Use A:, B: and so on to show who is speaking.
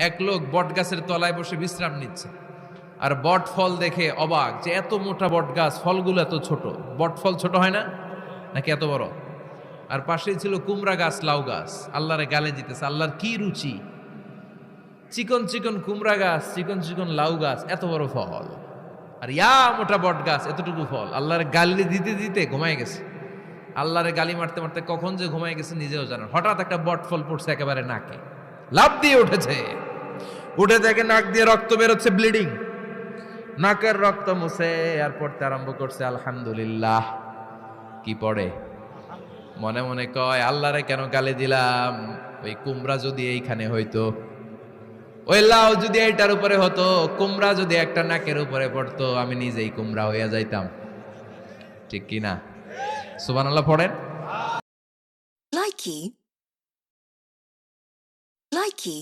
A: এক লোক বট গাছের তলায় বসে বিশ্রাম নিচ্ছে, আর বট ফল দেখে অবাক যে এত মোটা বট গাছ, ফলগুলো এত ছোট। বট ফল ছোট হয় না নাকি এত বড়? আর পাশেই ছিল কুমড়া গাছ, লাউ গাছ। আল্লাহরে গালে দিতেছে, আল্লাহর কি রুচি! চিকন চিকন কুমড়া গাছ, চিকন চিকন লাউ গাছ, এত বড় ফল, আর ইয়া মোটা বট গাছ, এতটুকু ফল। আল্লাহরে গালি দিতে দিতে ঘুমায় গেছে। আল্লাহরে গালি মারতে মারতে কখন যে ঘুমায় গেছে নিজেও জানেন। হঠাৎ একটা বট ফল পড়ছে একেবারে নাকে, লাফ দিয়ে উঠেছে। উঠে দেখে নাক দিয়ে রক্ত বেরোচ্ছে, ব্লিডিং। নাকের রক্ত মুছে আর পড়তে আরম্ভ করছে আলহামদুলিল্লাহ। কি পড়ে? মনে মনে কয়, আল্লাহরে কেন গালি দিলাম? ওই কুমড়া যদি এইখানে হইতো, ওই লাউ যদি এইটার উপরে হতো, কুমড়া যদি একটা নাকের উপরে পড়তো, আমি নিজেই কুমড়া হইয়া যাইতাম। ঠিক কি না? সুবহানাল্লাহ পড়েন।
B: Likey. Likey.